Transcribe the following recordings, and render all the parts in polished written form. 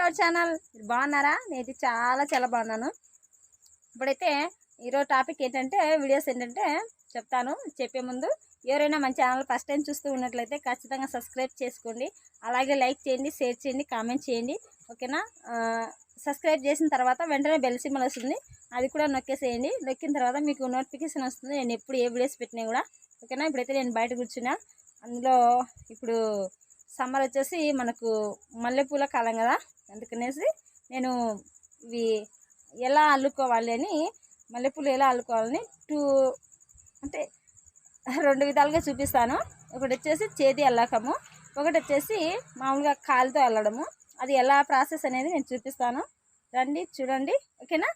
Our channel. బాగున్నారా? నేను చాలా చాలా బాగున్నాను. ఇప్పుడైతే ఈరోజు టాపిక్ ఏంటంటే వీడియోస్ ఏంటంటే చెప్తాను. చెప్పే ముందు ఎవరైనా మన ఛానల్ ఫస్ట్ టైం చూస్తూ ఉన్నట్లయితే ఖచ్చితంగా సబ్స్క్రైబ్ చేసుకోండి. అలాగే లైక్ చేయండి, షేర్ చేయండి, కామెంట్ చేయండి. ఓకేనా? సబ్స్క్రైబ్ చేసిన తర్వాత వెంటనే బెల్ సింబల్ వస్తుంది, అది కూడా నొక్కేసేయండి. నొక్కిన తర్వాత మీకు నోటిఫికేషన్ వస్తుంది నేను ఎప్పుడు ఏ వీడియోస్ పెట్టినా కూడా. ఓకేనా? ఇప్పుడైతే నేను బయట కూర్చున్నా. అందులో ఇప్పుడు సమ్మర్ వచ్చేసి మనకు మల్లెపూల కాలం కదా, అందుకనేసి నేను ఇవి ఎలా అల్లుకోవాలి అని, మల్లెపూలు ఎలా అల్లుకోవాలని అంటే 2 విధాలుగా చూపిస్తాను. ఒకటి వచ్చేసి చేతి అల్లకము, ఒకటి వచ్చేసి మామూలుగా కాలుతో అల్లడము. అది ఎలా ప్రాసెస్ అనేది నేను చూపిస్తాను, రండి చూడండి. ఓకేనా?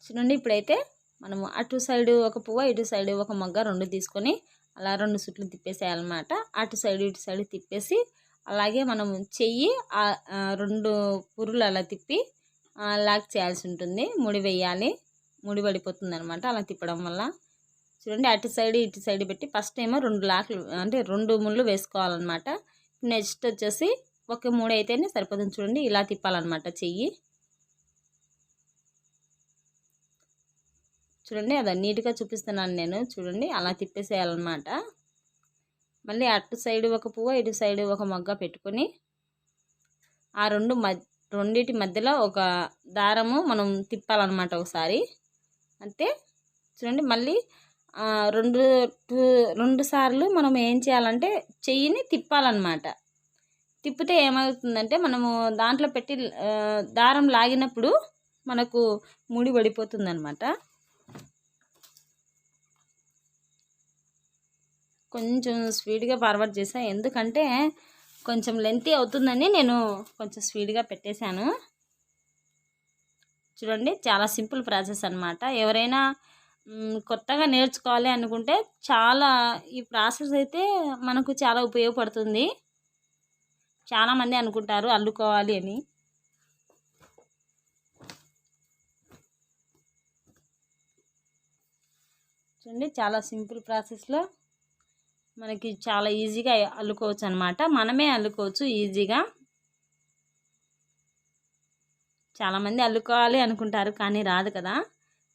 చూడండి, ఇప్పుడైతే మనము అటు సైడు ఒక పువ్వు, ఇటు సైడు ఒక మొగ్గ 2 తీసుకొని అలా 2 చుట్లు తిప్పేసేయాలన్నమాట. అటు సైడు ఇటు సైడు తిప్పేసి అలాగే మనం చెయ్యి 2 పురులు అలా తిప్పి లాక్ చేయాల్సి ఉంటుంది. ముడి వేయాలి, ముడి పడిపోతుంది అనమాట అలా తిప్పడం వల్ల. చూడండి, అటు సైడ్ ఇటు సైడ్ పెట్టి ఫస్ట్ ఏమో 2 లాక్లు అంటే 2 ముళ్ళు వేసుకోవాలన్నమాట. నెక్స్ట్ వచ్చేసి ఒక 3 అయితేనే సరిపోతుంది. చూడండి, ఇలా తిప్పాలన్నమాట చెయ్యి. చూడండి, అదే నీట్గా చూపిస్తున్నాను నేను. చూడండి, అలా తిప్పేసేయాలన్నమాట. మళ్ళీ అటు సైడు ఒక పువ్వు, ఇటు సైడు ఒక మొగ్గ పెట్టుకొని ఆ రెండిటి మధ్యలో ఒక దారము మనం తిప్పాలన్నమాట ఒకసారి అంతే. చూడండి, మళ్ళీ 2 సార్లు మనం ఏం చేయాలంటే చెయ్యిని తిప్పాలన్నమాట. తిప్పితే ఏమవుతుందంటే మనము దాంట్లో పెట్టి దారం లాగినప్పుడు మనకు ముడి పడిపోతుందన్నమాట. కొంచెం స్పీడ్గా ఫార్వర్డ్ చేసాను, ఎందుకంటే కొంచెం లెంతీ అవుతుందని నేను కొంచెం స్పీడ్గా పెట్టేశాను. చూడండి, చాలా సింపుల్ ప్రాసెస్ అన్నమాట. ఎవరైనా కొత్తగా నేర్చుకోవాలి అనుకుంటే ఈ ప్రాసెస్ అయితే మనకు చాలా ఉపయోగపడుతుంది. చాలామంది అనుకుంటారు అల్లుకోవాలి అని. చూడండి, చాలా సింపుల్ ప్రాసెస్లో మనకి చాలా ఈజీగా అల్లుకోవచ్చు అనమాట. మనమే అల్లుకోవచ్చు ఈజీగా. చాలామంది అల్లుకోవాలి అనుకుంటారు కానీ రాదు కదా,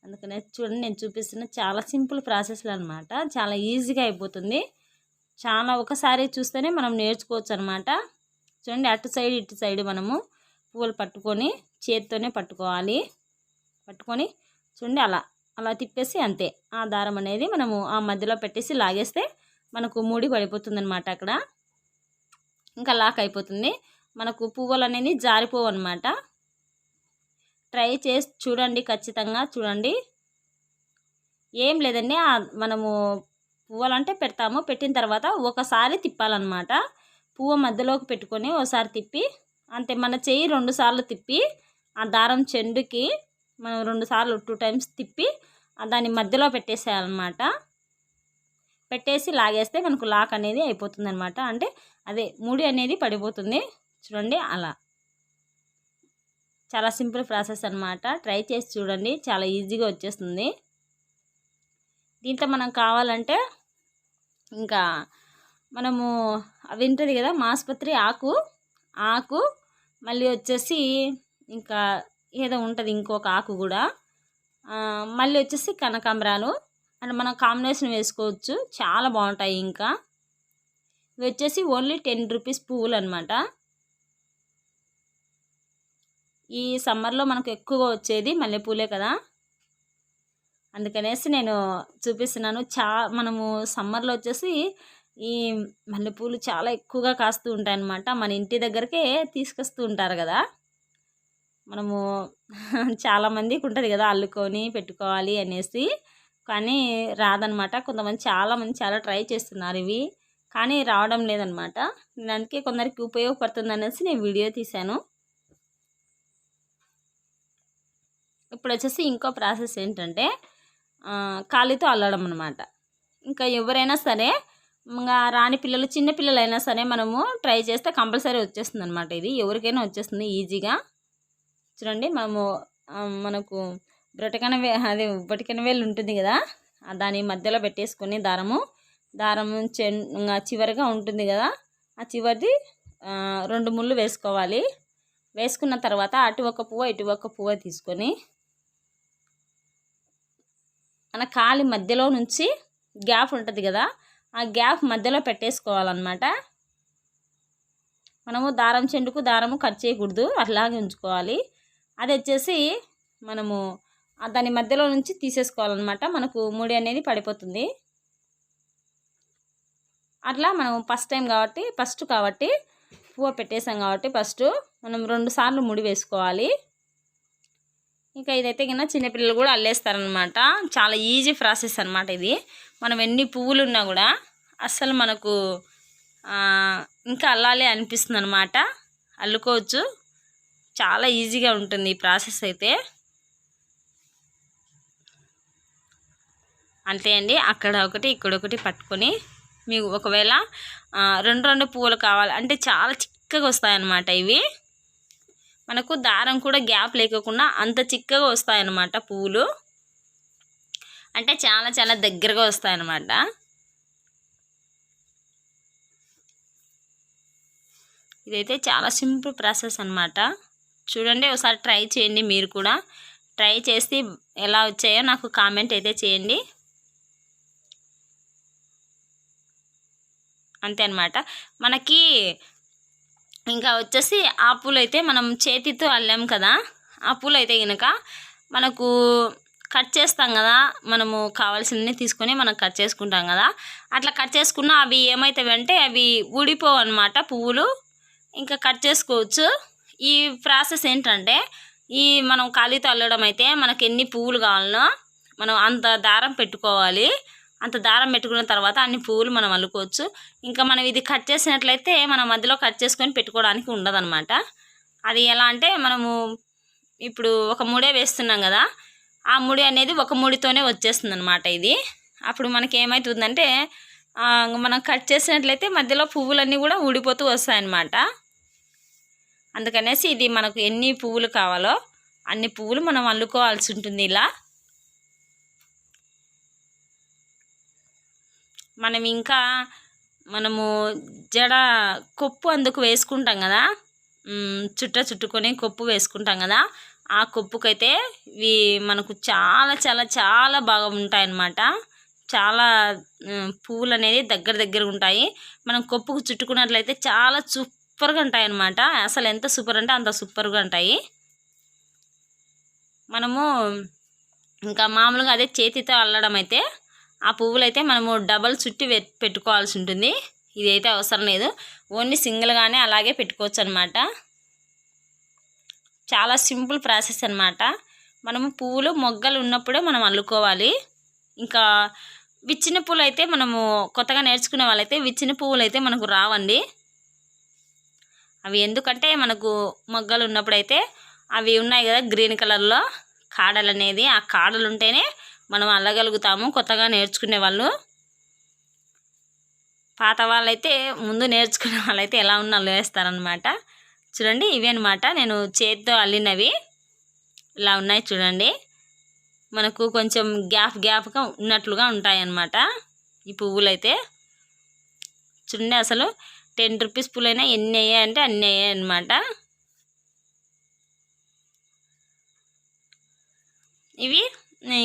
అందుకనే చూడండి నేను చూపిస్తున్న చాలా సింపుల్ ప్రాసెస్లు అనమాట. చాలా ఈజీగా అయిపోతుంది. ఒకసారి చూస్తేనే మనం నేర్చుకోవచ్చు అనమాట. చూడండి, అటు సైడ్ ఇటు సైడ్ మనము పువ్వులు పట్టుకొని చేతితోనే పట్టుకోవాలి. పట్టుకొని చూడండి అలా తిప్పేసి అంతే. ఆ దారం అనేది మనము ఆ మధ్యలో పెట్టేసి లాగేస్తే మనకు ముడి పడిపోతుంది అనమాట. అక్కడ ఇంకా లాక్ అయిపోతుంది. మనకు పువ్వులు అనేది జారిపోవు అనమాట. ట్రై చేసి చూడండి, ఖచ్చితంగా చూడండి. ఏం లేదండి, మనము పువ్వులు అంటే పెడతాము, పెట్టిన తర్వాత ఒకసారి తిప్పాలన్నమాట. పువ్వు మధ్యలోకి పెట్టుకొని ఒకసారి తిప్పి అంతే. మన చెయ్యి 2 సార్లు తిప్పి ఆ దారం చెండుకి మనం 2 సార్లు 2 టైమ్స్ తిప్పి దాన్ని మధ్యలో పెట్టేసేయాలన్నమాట. పెట్టేసి లాగేస్తే మనకు లాక్ అనేది అయిపోతుంది అనమాట. అంటే అదే ముడి అనేది పడిపోతుంది. చూడండి, అలా చాలా సింపుల్ ప్రాసెస్ అనమాట. ట్రై చేసి చూడండి, చాలా ఈజీగా వచ్చేస్తుంది. దీంట్లో మనం కావాలంటే ఇంకా మనము అవి ఉంటుంది కదా, మాస్పత్రి ఆకు మళ్ళీ వచ్చేసి ఇంకా ఏదో ఉంటుంది ఇంకొక ఆకు కూడా, మళ్ళీ వచ్చేసి కనకాంబరాలు అండ్ మనం కాంబినేషన్ వేసుకోవచ్చు, చాలా బాగుంటాయి. ఇంకా ఇవి వచ్చేసి ఓన్లీ 10 రూపీస్ పువ్వులు అనమాట. ఈ సమ్మర్లో మనకు ఎక్కువగా వచ్చేది మల్లెపూలే కదా, అందుకనేసి నేను చూపిస్తున్నాను. మనము సమ్మర్లో వచ్చేసి ఈ మల్లెపూలు చాలా ఎక్కువగా కాస్తూ ఉంటాయి అన్నమాట. మన ఇంటి దగ్గరకే తీసుకొస్తూ ఉంటారు కదా. మనము చాలామందికి ఉంటుంది కదా అల్లుకొని పెట్టుకోవాలి అనేసి, కానీ రాదనమాట. చాలామంది చాలా ట్రై చేస్తున్నారు ఇవి, కానీ రావడం లేదనమాట. నేను అందుకే కొందరికి ఉపయోగపడుతుంది అనేసి నేను వీడియో తీశాను. ఇప్పుడు వచ్చేసి ఇంకో ప్రాసెస్ ఏంటంటే కాలితో అల్లడం అనమాట. ఇంకా ఎవరైనా సరే, ఇంకా రాని పిల్లలు, చిన్న పిల్లలైనా సరే మనము ట్రై చేస్తే కంపల్సరీ వచ్చేస్తుంది అనమాట. ఇది ఎవరికైనా వచ్చేస్తుంది ఈజీగా. చూడండి, మనకు బొటకన వేలు ఉంటుంది కదా, దాని మధ్యలో పెట్టేసుకొని దారం చివరిగా ఉంటుంది కదా, ఆ చివరిది 2 ముళ్ళు వేసుకోవాలి. వేసుకున్న తర్వాత అటు ఒక పువ్వ ఇటు ఒక పువ్వ తీసుకొని మన కాలి మధ్యలో నుంచి గ్యాప్ ఉంటుంది కదా, ఆ గ్యాప్ మధ్యలో పెట్టేసుకోవాలన్నమాట. మనము దారం చెండుకు దారము కట్ చేయకూడదు, అట్లాగే ఉంచుకోవాలి. అది వచ్చేసి మనము దాని మధ్యలో నుంచి తీసేసుకోవాలన్నమాట. మనకు ముడి అనేది పడిపోతుంది. అట్లా మనం ఫస్ట్ కాబట్టి పువ్వు పెట్టేసాం కాబట్టి ఫస్ట్ మనం 2 సార్లు ముడి వేసుకోవాలి. ఇంకా ఇదైతే కన్నా చిన్నపిల్లలు కూడా అల్లేస్తారనమాట. చాలా ఈజీ ప్రాసెస్ అనమాట ఇది. మనం ఎన్ని పువ్వులు ఉన్నా కూడా అస్సలు మనకు ఇంకా అల్లాలి అనిపిస్తుంది అనమాట. అల్లుకోవచ్చు, చాలా ఈజీగా ఉంటుంది ఈ ప్రాసెస్ అయితే. అంతే అండి, అక్కడ ఒకటి ఇక్కడ ఒకటి పట్టుకొని మీకు ఒకవేళ 2 పువ్వులు కావాలి అంటే చాలా చిక్కగా వస్తాయన్నమాట. ఇవి మనకు దారం కూడా గ్యాప్ లేకుండా అంత చిక్కగా వస్తాయన్నమాట. పువ్వులు అంటే చాలా చాలా దగ్గరగా వస్తాయన్నమాట. ఇదైతే చాలా సింపుల్ ప్రాసెస్ అన్నమాట. చూడండి, ఒకసారి ట్రై చేయండి. మీరు కూడా ట్రై చేసి ఎలా వచ్చాయో నాకు కామెంట్ అయితే చేయండి. అంతే అన్నమాట. మనకి ఇంకా వచ్చేసి ఆ పూలు అయితే మనం చేతితో అల్లాం కదా, ఆ పూలు అయితే కనుక మనకు కట్ చేస్తాం కదా, మనము కావాల్సినవి తీసుకొని మనం కట్ చేసుకుంటాం కదా. అట్లా కట్ చేసుకున్న అవి ఏమవుతాయి అంటే అవి ఊడిపోవు అన్నమాట పువ్వులు. ఇంకా కట్ చేసుకోవచ్చు. ఈ ప్రాసెస్ ఏంటంటే మనం ఖాళీతో అల్లడం అయితే మనకి ఎన్ని పువ్వులు కావాలనో మనం అంత దారం పెట్టుకోవాలి. అంత దారం పెట్టుకున్న తర్వాత అన్ని పువ్వులు మనం అల్లుకోవచ్చు. ఇంకా మనం ఇది కట్ చేసినట్లయితే మనం మధ్యలో కట్ చేసుకొని పెట్టుకోవడానికి ఉండదన్నమాట. అది ఎలా అంటే మనము ఇప్పుడు ఒక ముడే వేస్తున్నాం కదా, ఆ ముడి అనేది ఒక ముడితోనే వచ్చేస్తుంది అనమాట. ఇది అప్పుడు మనకి ఏమవుతుందంటే మనం కట్ చేసినట్లయితే మధ్యలో పువ్వులన్నీ కూడా ఊడిపోతూ వస్తాయన్నమాట. అందుకనేసి ఇది మనకు ఎన్ని పువ్వులు కావాలో అన్ని పువ్వులు మనం అల్లుకోవాల్సి ఉంటుంది. ఇలా మనము జడ కొప్పు అందుకు వేసుకుంటాం కదా, చుట్టుకొని కొప్పు వేసుకుంటాం కదా, ఆ కొప్పుకైతే ఇవి మనకు చాలా చాలా చాలా బాగా ఉంటాయన్నమాట. చాలా పువ్వులు అనేది దగ్గర ఉంటాయి. మనం కొప్పుకు చుట్టుకున్నట్లయితే చాలా సూపర్గా ఉంటాయి అన్నమాట. అసలు ఎంత సూపర్ అంటే అంత సూపర్గా ఉంటాయి. మనము ఇంకా మామూలుగా అదే చేతితో అల్లడం అయితే ఆ పువ్వులు అయితే మనము డబల్ చుట్టి పెట్టుకోవాల్సి ఉంటుంది. ఇదైతే అవసరం లేదు, ఓన్లీ సింగిల్గానే అలాగే పెట్టుకోవచ్చు అనమాట. చాలా సింపుల్ ప్రాసెస్ అనమాట. మనము పువ్వులు మొగ్గలు ఉన్నప్పుడే మనం అల్లుకోవాలి. ఇంకా విచ్చిన పువ్వులు అయితే మనము కొత్తగా నేర్చుకునే వాళ్ళైతే విచ్చిన పువ్వులు అయితే మనకు రావండి. అవి ఎందుకంటే మనకు మొగ్గలు ఉన్నప్పుడైతే అవి ఉన్నాయి కదా గ్రీన్ కలర్లో కాడలు అనేది, ఆ కాడలు ఉంటేనే మనం అల్లగలుగుతాము కొత్తగా నేర్చుకునే వాళ్ళు. పాత వాళ్ళైతే ముందు నేర్చుకునే వాళ్ళైతే ఎలా ఉన్నా అల్లేస్తారనమాట. చూడండి, ఇవి అనమాట నేను చేతితో అల్లినవి. ఇలా ఉన్నాయి చూడండి, మనకు కొంచెం గ్యాప్గా ఉన్నట్లుగా ఉంటాయన్నమాట ఈ పువ్వులు అయితే. చూడండి, అసలు 10 రూపీస్ పువ్వులైనా ఎన్ని అయ్యాయంటే అన్ని అయ్యాయి అనమాట. ఇవి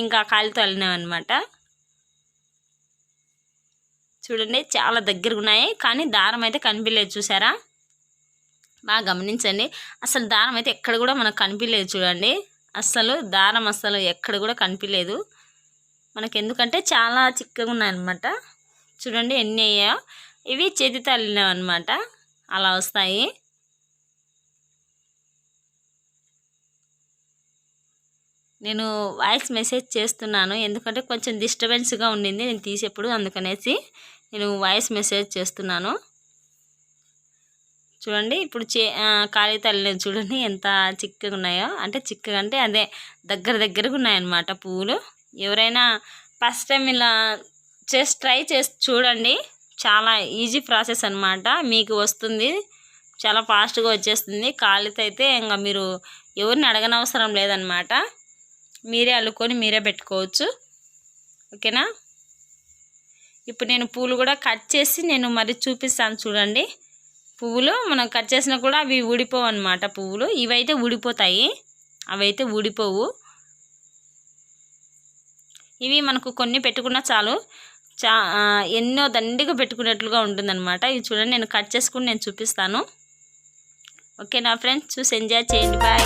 ఇంకా కాలితో అల్లినవి అనమాట. చూడండి, చాలా దగ్గరగా ఉన్నాయి కానీ దారం అయితే కనిపించలేదు. చూసారా, బాగా గమనించండి. అసలు దారం అయితే ఎక్కడ కూడా మనకు కనిపించలేదు. చూడండి, అస్సలు దారం అస్సలు ఎక్కడ కూడా కనిపించలేదు మనకు, ఎందుకంటే చాలా చిక్కగా ఉన్నాయన్నమాట. చూడండి ఎన్ని అయ్యాయో. ఇవి చేతితో అల్లినవి అనమాట, అలా వస్తాయి. నేను వాయిస్ మెసేజ్ చేస్తున్నాను ఎందుకంటే కొంచెం డిస్టర్బెన్స్గా ఉండింది నేను తీసేప్పుడు, అందుకనేసి నేను వాయిస్ మెసేజ్ చేస్తున్నాను. చూడండి, ఇప్పుడు కాళీ తల్లి చూడండి ఎంత చిక్కగా ఉన్నాయో. అంటే చిక్కగా అంటే అదే దగ్గరగా ఉన్నాయన్నమాట పువ్వులు. ఎవరైనా ఫస్ట్ టైం ఇలా ట్రై చేసి చూడండి. చాలా ఈజీ ప్రాసెస్ అన్నమాట, మీకు వస్తుంది, చాలా ఫాస్ట్గా వచ్చేస్తుంది. కాళీతో అయితే ఇంకా మీరు ఎవరిని అడగనవసరం లేదన్నమాట, మీరే అల్లుకొని మీరే పెట్టుకోవచ్చు. ఓకేనా. ఇప్పుడు నేను పూలు కూడా కట్ చేసి నేను మరి చూపిస్తాను చూడండి. పువ్వులు మనం కట్ చేసినా కూడా అవి ఊడిపోవు అన్నమాట. పువ్వులు ఇవైతే ఊడిపోతాయి, అవైతే ఊడిపోవు. ఇవి మనకు కొన్ని పెట్టుకున్నా చాలు, ఎన్నో దండిగా పెట్టుకునేట్లుగా ఉంటుందన్నమాట. ఇవి చూడండి, నేను కట్ చేసుకుని నేను చూపిస్తాను. ఓకేనా ఫ్రెండ్స్, చూసి ఎంజాయ్ చేయండి. బాయ్.